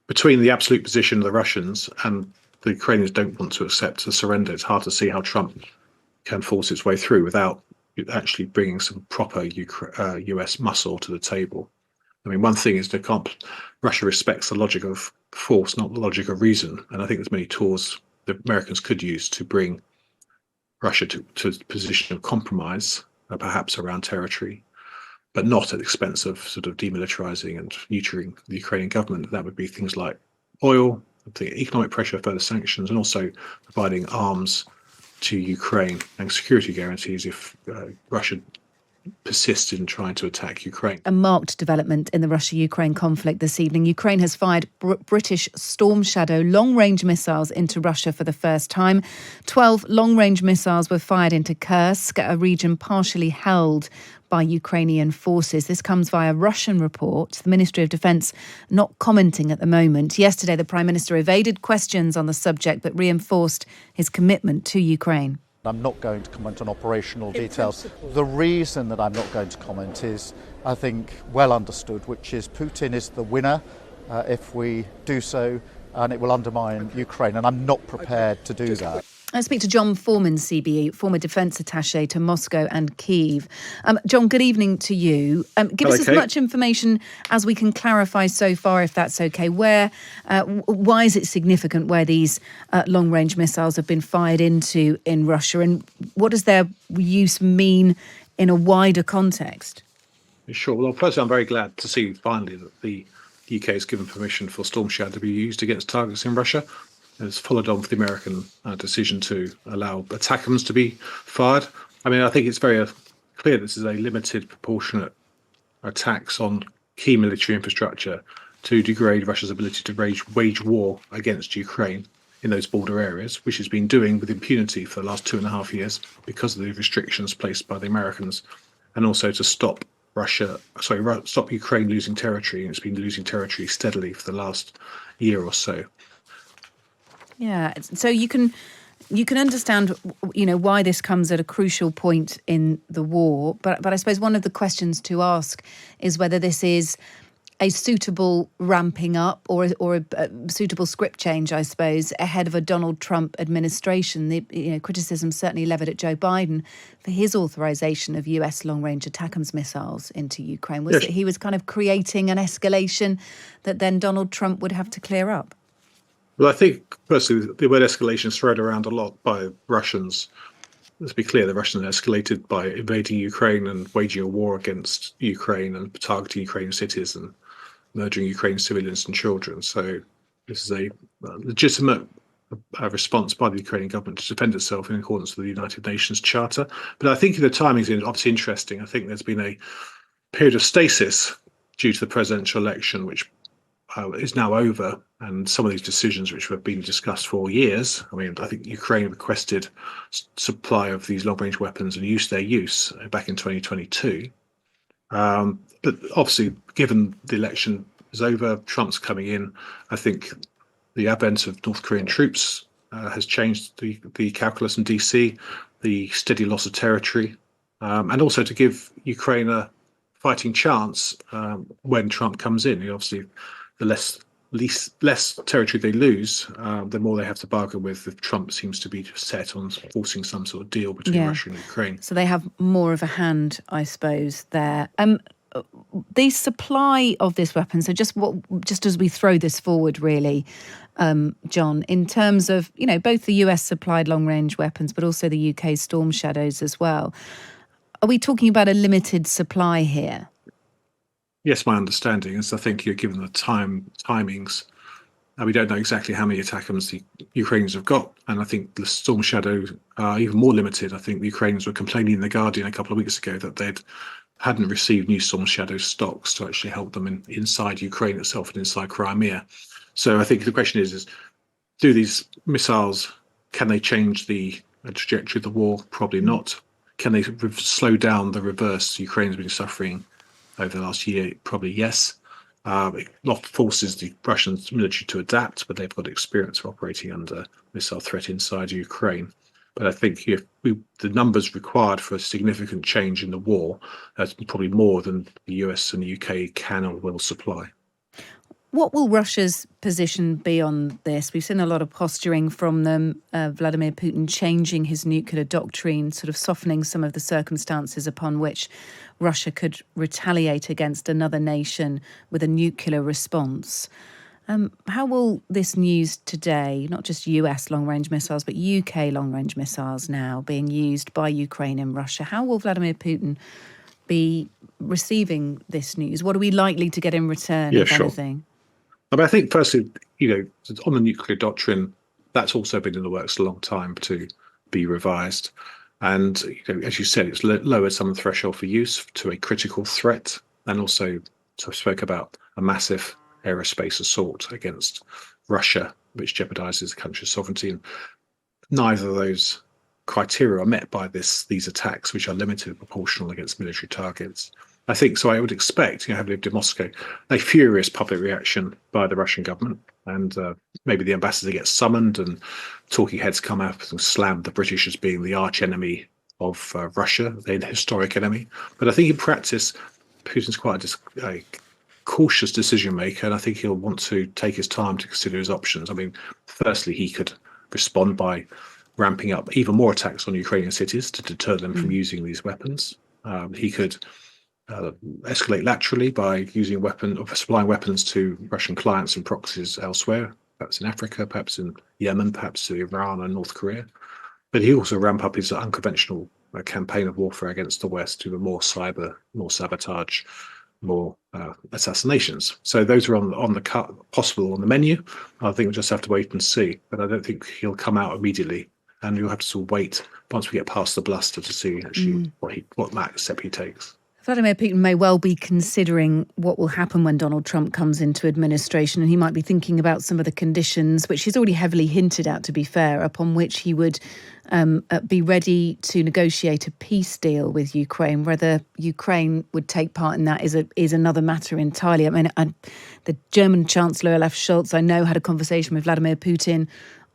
between the absolute position of the Russians and the Ukrainians don't want to accept a surrender, it's hard to see how Trump can force its way through without actually bringing some proper US muscle to the table. I mean, one thing is Russia respects the logic of force, not the logic of reason. And I think there's many tools the Americans could use to bring Russia to a position of compromise, perhaps around territory, but not at the expense of sort of demilitarizing and neutering the Ukrainian government. That would be things like oil, economic pressure, further sanctions, and also providing arms to Ukraine and security guarantees if Russia persists in trying to attack Ukraine. A marked development in the Russia-Ukraine conflict this evening. Ukraine has fired British Storm Shadow long-range missiles into Russia for the first time. 12 long-range missiles were fired into Kursk, a region partially held by Ukrainian forces. This comes via Russian reports. The Ministry of Defence not commenting at the moment. Yesterday, the Prime Minister evaded questions on the subject but reinforced his commitment to Ukraine. I'm not going to comment on operational details. The reason that I'm not going to comment is, I think, well understood, which is Putin is the winner if we do so, and it will undermine Ukraine, and I'm not prepared to do that. I speak to John Foreman, CBE, former defence attaché to Moscow and Kyiv. John, good evening to you. Give us as much information as we can clarify so far, if that's okay. Why is it significant where these long-range missiles have been fired into in Russia, and what does their use mean in a wider context? Sure. Well, firstly, I'm very glad to see finally that the UK has given permission for Storm Shadow to be used against targets in Russia. It's followed on with the American decision to allow ATACMS to be fired. I mean, I think it's very clear this is a limited, proportionate attacks on key military infrastructure to degrade Russia's ability to wage war against Ukraine in those border areas, which it's been doing with impunity for the last 2.5 years because of the restrictions placed by the Americans, and also to stop Ukraine losing territory. And it's been losing territory steadily for the last year or so. Yeah, so you can understand, why this comes at a crucial point in the war. But I suppose one of the questions to ask is whether this is a suitable ramping up or a suitable script change, I suppose, ahead of a Donald Trump administration. The criticism certainly levied at Joe Biden for his authorization of US long-range ATACMS missiles into Ukraine was that he was kind of creating an escalation that then Donald Trump would have to clear up. Well, I think, personally, the word escalation is thrown around a lot by Russians. Let's be clear, the Russians escalated by invading Ukraine and waging a war against Ukraine and targeting Ukrainian cities and murdering Ukrainian civilians and children. So this is a legitimate response by the Ukrainian government to defend itself in accordance with the United Nations Charter. But I think the timing is obviously interesting. I think there's been a period of stasis due to the presidential election, which is now over, and some of these decisions which have been discussed for years. I mean, I think Ukraine requested supply of these long-range weapons and their use back in 2022. But obviously, given the election is over, Trump's coming in, I think the advent of North Korean troops has changed the calculus in DC, the steady loss of territory, and also to give Ukraine a fighting chance when Trump comes in. Obviously, the less territory they lose, the more they have to bargain with if Trump seems to be set on forcing some sort of deal between Russia and Ukraine. So they have more of a hand, I suppose, there. The supply of this weapon, so just as we throw this forward, really, John, in terms of, both the US supplied long-range weapons, but also the UK Storm Shadows as well, are we talking about a limited supply here? Yes, my understanding is I think you're given the timings. We don't know exactly how many ATACMS the Ukrainians have got, and I think the Storm Shadow are even more limited. I think the Ukrainians were complaining in The Guardian a couple of weeks ago that they hadn't received new Storm Shadow stocks to actually help them inside Ukraine itself and inside Crimea. So I think the question is do these missiles, can they change the trajectory of the war? Probably not. Can they slow down the reverse Ukraine's been suffering over the last year? Probably yes. It not forces the Russian military to adapt, but they've got experience of operating under missile threat inside Ukraine. But I think the numbers required for a significant change in the war, that's probably more than the US and the UK can or will supply. What will Russia's position be on this? We've seen a lot of posturing from them. Vladimir Putin changing his nuclear doctrine, sort of softening some of the circumstances upon which Russia could retaliate against another nation with a nuclear response. How will this news today, not just US long-range missiles, but UK long-range missiles now being used by Ukraine and Russia, how will Vladimir Putin be receiving this news? What are we likely to get in return, if anything? I think, firstly, on the nuclear doctrine, that's also been in the works a long time to be revised. And, as you said, it's lowered some of the threshold for use to a critical threat. And also, I spoke about a massive aerospace assault against Russia, which jeopardizes the country's sovereignty. And neither of those criteria are met by these attacks, which are limited and proportional against military targets. I think so. I would expect, having lived in Moscow, a furious public reaction by the Russian government, and maybe the ambassador gets summoned and talking heads come out and slam the British as being the arch enemy of Russia, the historic enemy. But I think in practice, Putin's quite a cautious decision maker, and I think he'll want to take his time to consider his options. I mean, firstly, he could respond by ramping up even more attacks on Ukrainian cities to deter them from using these weapons. He could escalate laterally by supplying weapons to Russian clients and proxies elsewhere, perhaps in Africa, perhaps in Yemen, perhaps Iran and North Korea. But he also ramp up his unconventional campaign of warfare against the West to more cyber, more sabotage, more assassinations. So those are on the cut, possible on the menu. I think we'll just have to wait and see. But I don't think he'll come out immediately, and you'll have to sort of wait once we get past the bluster to see actually what next step he takes. Vladimir Putin may well be considering what will happen when Donald Trump comes into administration, and he might be thinking about some of the conditions, which he's already heavily hinted at, to be fair, upon which he would be ready to negotiate a peace deal with Ukraine. Whether Ukraine would take part in that is another matter entirely. I mean, the German Chancellor Olaf Scholz, I know, had a conversation with Vladimir Putin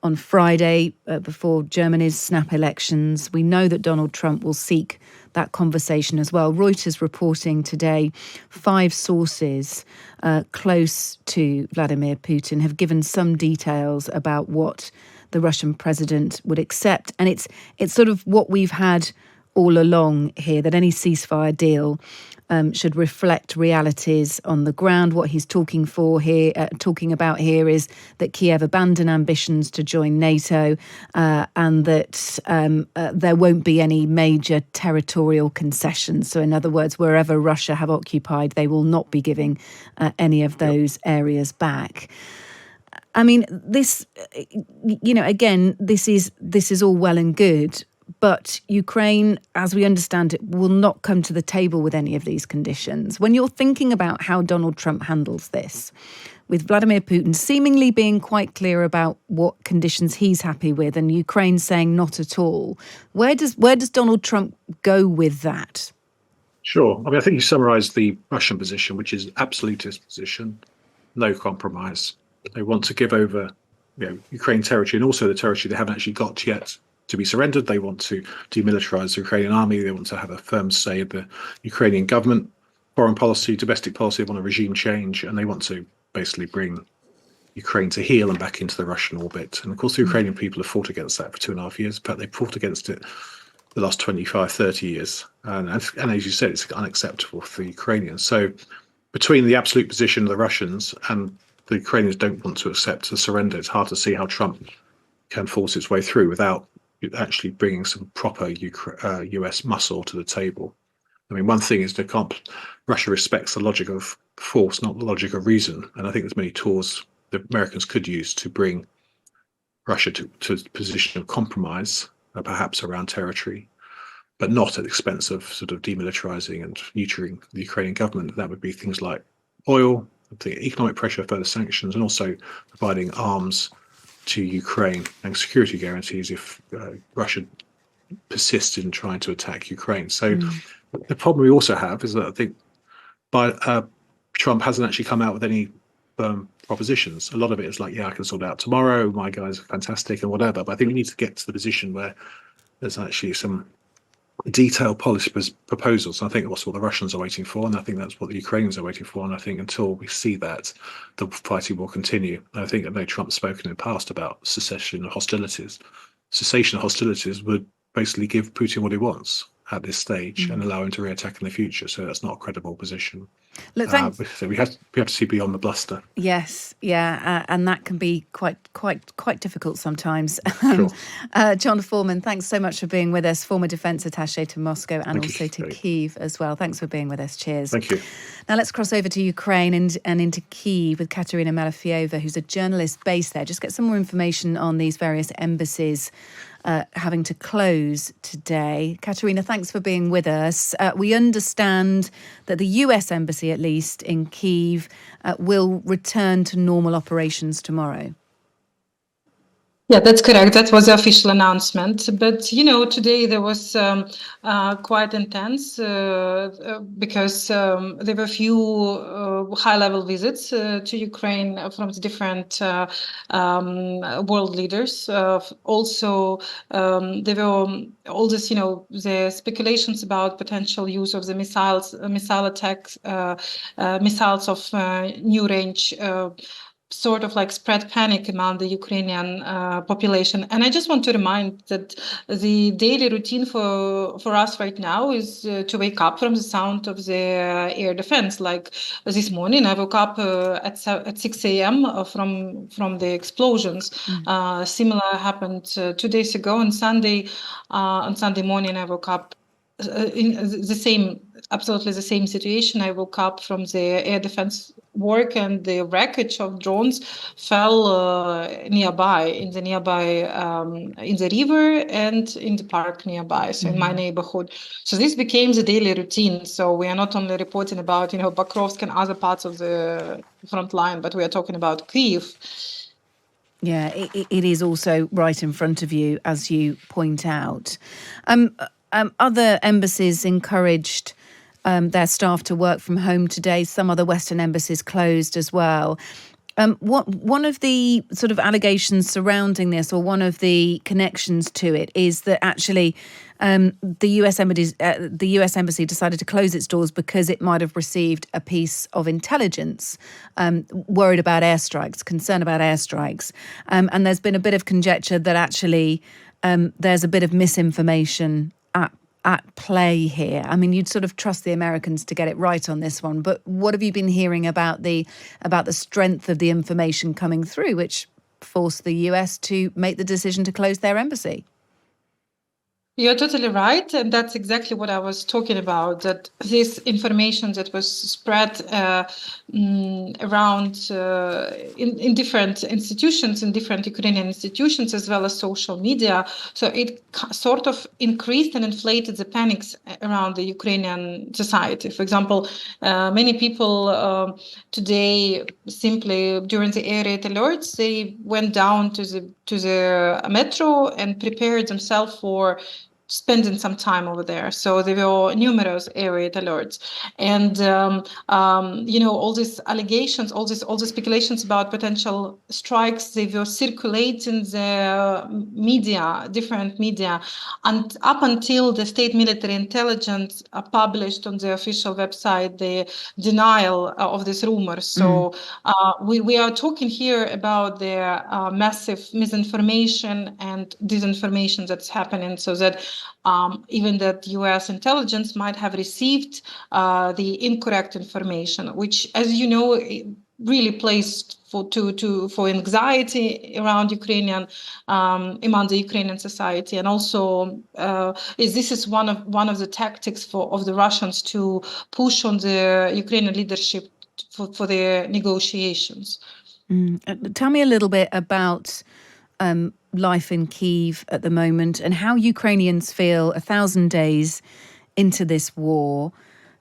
on Friday before Germany's snap elections. We know that Donald Trump will seek that conversation as well. Reuters reporting today 5 sources close to Vladimir Putin have given some details about what the Russian president would accept. And it's sort of what we've had all along here, that any ceasefire deal should reflect realities on the ground. What he's talking about here is that Kyiv abandon ambitions to join NATO, and that there won't be any major territorial concessions. So in other words, wherever Russia have occupied, they will not be giving any of those areas back. I mean, this, again, this is all well and good. But Ukraine, as we understand it, will not come to the table with any of these conditions. When you're thinking about how Donald Trump handles this, with Vladimir Putin seemingly being quite clear about what conditions he's happy with and Ukraine saying not at all, where does Donald Trump go with that? Sure. I mean, I think you summarised the Russian position, which is absolutist position, no compromise. They want to give over Ukraine territory, and also the territory they haven't actually got yet, to be surrendered. They want to demilitarize the Ukrainian army. They want to have a firm say in the Ukrainian government, foreign policy, domestic policy. They want a regime change, and they want to basically bring Ukraine to heel and back into the Russian orbit. And of course, the Ukrainian people have fought against that for 2.5 years, but they've fought against it the last 25, 30 years. And as you said, it's unacceptable for the Ukrainians. So between the absolute position of the Russians and the Ukrainians don't want to accept a surrender, it's hard to see how Trump can force its way through without actually bringing some proper US muscle to the table. I mean, one thing is Russia respects the logic of force, not the logic of reason. And I think there's many tools the Americans could use to bring Russia to a position of compromise, perhaps around territory, but not at the expense of sort of demilitarizing and neutering the Ukrainian government. That would be things like oil, economic pressure, further sanctions, and also providing arms to Ukraine and security guarantees if Russia persists in trying to attack Ukraine. So the problem we also have is that I think Trump hasn't actually come out with any firm propositions. A lot of it is like, I can sort it out tomorrow, my guys are fantastic and whatever. But I think we need to get to the position where there's actually some detailed policy proposals. I think that's what the Russians are waiting for, and I think that's what the Ukrainians are waiting for. And I think until we see that, the fighting will continue. And I think Trump's spoken in the past about cessation of hostilities. Cessation of hostilities would basically give Putin what he wants at this stage and allow him to re-attack in the future. So that's not a credible position. Look, thanks. So we have to see beyond the bluster. Yes, yeah, and that can be quite difficult sometimes. Sure. John Foreman, thanks so much for being with us, former defence attaché to Moscow and Thank also you. to Kyiv as well. Thanks for being with us. Cheers. Thank you. Now let's cross over to Ukraine and into Kyiv with Katerina Malafiova, who's a journalist based there. Just get some more information on these various embassies having to close today. Katerina, thanks for being with us. We understand that the US embassy, at least in Kyiv, will return to normal operations tomorrow. Yeah, that's correct. That was the official announcement. But, today there was quite intense because there were a few high-level visits to Ukraine from the different world leaders. Also, there were all this, the speculations about potential use of the missile attacks, missiles of new range, sort of like spread panic among the Ukrainian population. And I just want to remind that the daily routine for us right now is to wake up from the sound of the air defense. Like this morning, I woke up at 6 a.m. from the explosions. Similar happened 2 days ago on Sunday. On Sunday morning, I woke up in absolutely the same situation. I woke up from the air defense work, and the wreckage of drones fell nearby in the river and in the park nearby, so in my neighborhood. So this became the daily routine. So we are not only reporting about Bakrovsk and other parts of the front line, but we are talking about Kyiv. Yeah, it is also right in front of you, as you point out. Other embassies encouraged their staff to work from home today. Some other Western embassies closed as well. One of the sort of allegations surrounding this, or one of the connections to it, is that actually the US embassy decided to close its doors because it might have received a piece of intelligence, worried about airstrikes, concern about airstrikes, and there's been a bit of conjecture that actually there's a bit of misinformation at play here. I mean, you'd sort of trust the Americans to get it right on this one, but what have you been hearing about the strength of the information coming through, which forced the US to make the decision to close their embassy? You're totally right, and that's exactly what I was talking about, that this information that was spread around in different institutions, in different Ukrainian institutions, as well as social media. So it sort of increased and inflated the panics around the Ukrainian society. For example, many people today, simply during the air raid alerts, they went down to the metro and prepared themselves for spending some time over there. So there were numerous air raid alerts, and all these allegations, all the speculations about potential strikes, they were circulating the media, different media, and up until the state military intelligence published on the official website the denial of these rumors. So we are talking here about the massive misinformation and disinformation that's happening, so that even that U.S. intelligence might have received the incorrect information, which, as you know, really plays for anxiety around Ukrainian among the Ukrainian society, and also this is one of the tactics of the Russians to push on the Ukrainian leadership for their negotiations. Tell me a little bit about life in Kyiv at the moment and how Ukrainians feel 1,000 days into this war.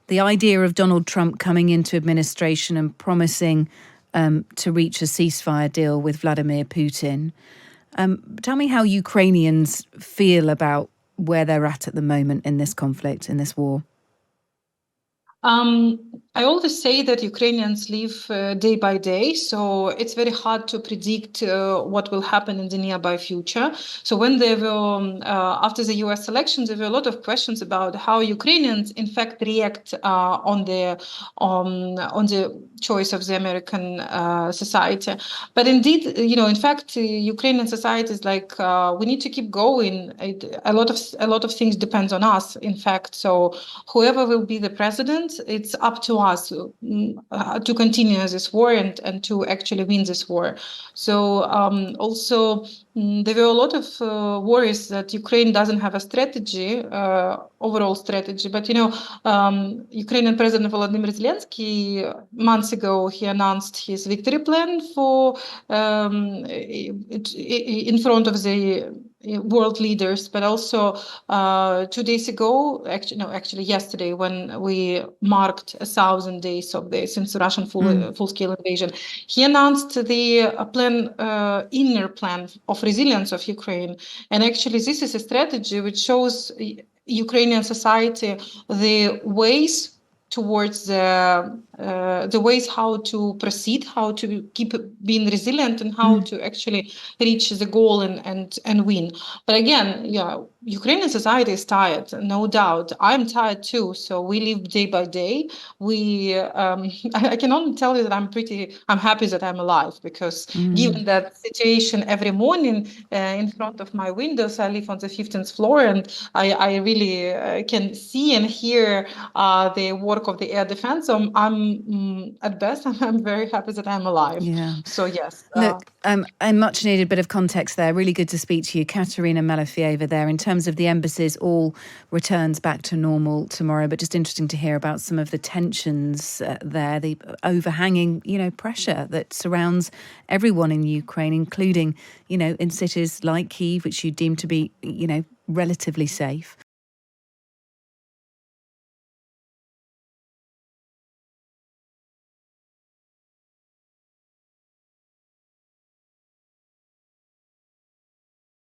The idea of Donald Trump coming into administration and promising to reach a ceasefire deal with Vladimir Putin. Tell me how Ukrainians feel about where they're at the moment in this conflict, in this war. I always say that Ukrainians live day by day, so it's very hard to predict what will happen in the nearby future. So when there were, after the US elections, there were a lot of questions about how Ukrainians, in fact, react on the choice of the American society. But indeed, in fact, Ukrainian society is like we need to keep going. A lot of things depends on us. In fact, so whoever will be the president, it's up to us to continue this war and to actually win this war. So also there were a lot of worries that Ukraine doesn't have a strategy, overall strategy. But Ukrainian President Volodymyr Zelensky months ago he announced his victory plan for in front of the world leaders, but also 2 days ago, actually yesterday, when we marked 1,000 days of this since the Russian full-scale invasion, he announced the inner plan of resilience of Ukraine. And actually, this is a strategy which shows Ukrainian society the ways towards the ways how to proceed, how to keep being resilient, and how to actually reach the goal and win. But again, Ukrainian society is tired, no doubt. I'm tired too. So we live day by day. I can only tell you that I'm happy that I'm alive, because given that situation every morning in front of my windows, I live on the 15th floor, and I really can see and hear the work of the air defense. So I'm at best, I'm very happy that I'm alive. Yeah. So yes. Look, a much needed bit of context there. Really good to speak to you, Katerina Malafieva there. In terms of the embassies, all returns back to normal tomorrow, but just interesting to hear about some of the tensions there, the overhanging, pressure that surrounds everyone in Ukraine, including, in cities like Kyiv, which you deem to be, relatively safe.